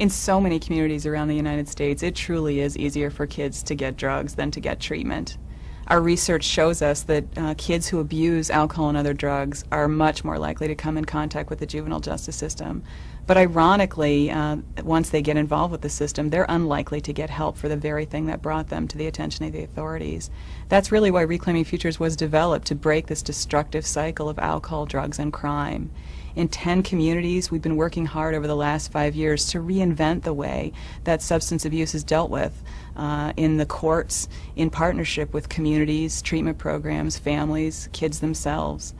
In so many communities around the United States, it truly is easier for kids to get drugs than to get treatment. Our research shows us that kids who abuse alcohol and other drugs are much more likely to come in contact with the juvenile justice system. But ironically, once they get involved with the system, they're unlikely to get help for the very thing that brought them to the attention of the authorities. That's really why Reclaiming Futures was developed, to break this destructive cycle of alcohol, drugs, and crime. In 10 communities, we've been working hard over the last 5 years to reinvent the way that substance abuse is dealt with in the courts, in partnership with communities, treatment programs, families, kids themselves.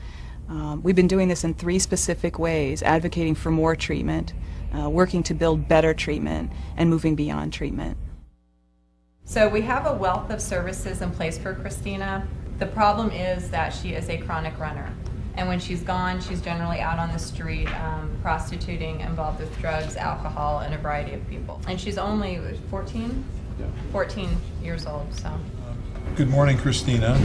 We've been doing this in 3 specific ways: advocating for more treatment, working to build better treatment, and moving beyond treatment. So we have a wealth of services in place for Christina. The problem is that she is a chronic runner. And when she's gone, she's generally out on the street, prostituting, involved with drugs, alcohol, and a variety of people. And she's only 14? Yeah. 14 years old, so. Good morning, Christina.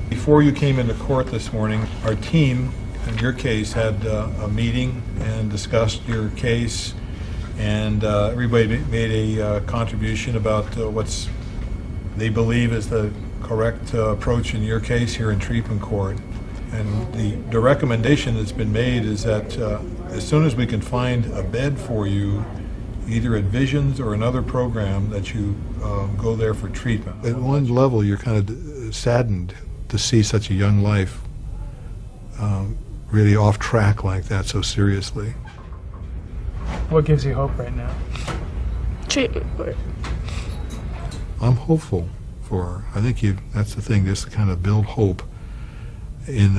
Before you came into court this morning, our team, in your case, had a meeting and discussed your case, and everybody made a contribution about what they believe is the correct approach in your case here in treatment court. And the recommendation that's been made is that as soon as we can find a bed for you, either at Visions or another program, that you go there for treatment. At one level, you're kind of saddened to see such a young life really off track like that so seriously. What gives you hope right now? Treatment. I'm hopeful for her. I think that's the thing, just to kind of build hope in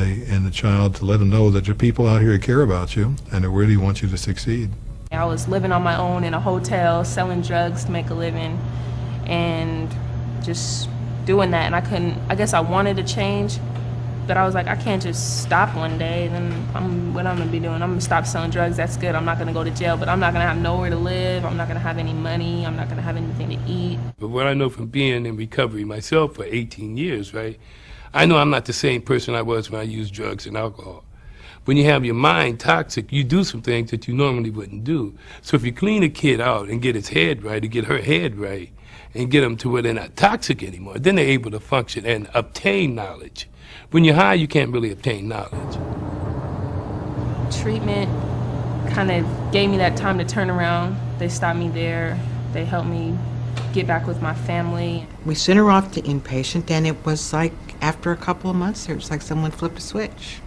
the child, to let them know that there are people out here who care about you and who really want you to succeed. I was living on my own in a hotel, selling drugs to make a living, and just doing that. And I guess I wanted to change, but I was like, I can't just stop one day. Then what I'm gonna be doing, I'm gonna stop selling drugs. That's good. I'm not gonna go to jail, but I'm not gonna have nowhere to live. I'm not gonna have any money. I'm not gonna have anything to eat. But what I know from being in recovery myself for 18 years, right? I know I'm not the same person I was when I used drugs and alcohol. When you have your mind toxic, you do some things that you normally wouldn't do. So if you clean a kid out and get his head right, or get her head right, and get them to where they're not toxic anymore, then they're able to function and obtain knowledge. When you're high, you can't really obtain knowledge. Treatment kind of gave me that time to turn around. They stopped me there. They helped me get back with my family. We sent her off to inpatient, and it was like after a couple of months, it was like someone flipped a switch.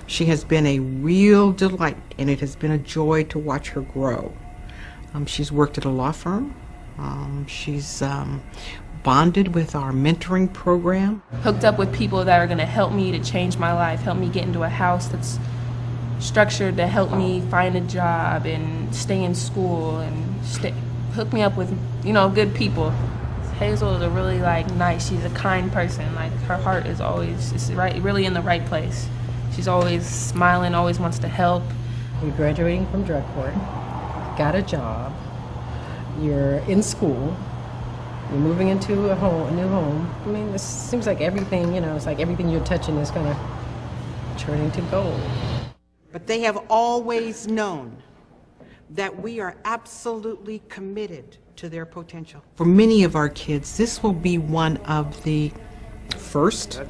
She has been a real delight, and it has been a joy to watch her grow. She's worked at a law firm. She's bonded with our mentoring program. Hooked up with people that are going to help me to change my life, help me get into a house that's structured to help me find a job and stay in school, and hook me up with, good people. Hazel is a really nice. She's a kind person. Her heart is always really in the right place. She's always smiling, always wants to help. You're graduating from drug court, got a job, you're in school, you're moving into a new home. I mean, this seems like everything, it's like everything you're touching is going to turn into gold. But they have always known that we are absolutely committed to their potential. For many of our kids, this will be one of the first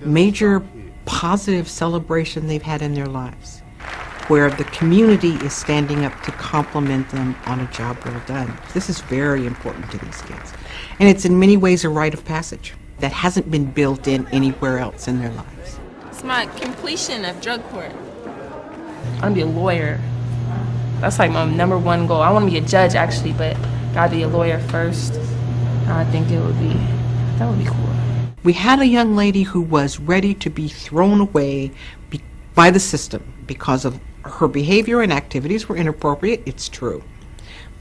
major positive celebration they've had in their lives, where the community is standing up to compliment them on a job well done. This is very important to these kids. And it's in many ways a rite of passage that hasn't been built in anywhere else in their lives. It's my completion of drug court. I want to be a lawyer. That's like my number one goal. I want to be a judge, actually, but gotta be a lawyer first. I think that would be cool. We had a young lady who was ready to be thrown away by the system because of her behavior and activities were inappropriate, it's true.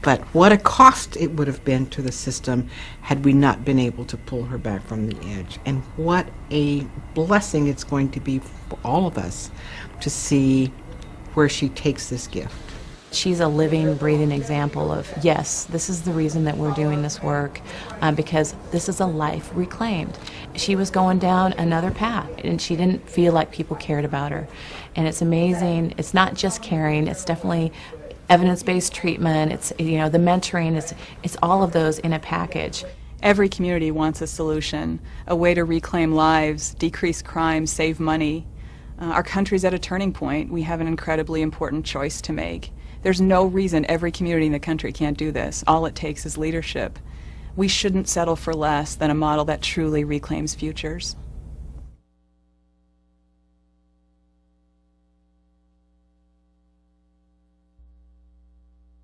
But what a cost it would have been to the system had we not been able to pull her back from the edge. And what a blessing it's going to be for all of us to see where she takes this gift. She's a living, breathing example of, yes, this is the reason that we're doing this work, because this is a life reclaimed. She was going down another path, and she didn't feel like people cared about her. And it's amazing. It's not just caring. It's definitely evidence-based treatment, it's, the mentoring, it's all of those in a package. Every community wants a solution, a way to reclaim lives, decrease crime, save money. Our country's at a turning point. We have an incredibly important choice to make. There's no reason every community in the country can't do this. All it takes is leadership. We shouldn't settle for less than a model that truly reclaims futures.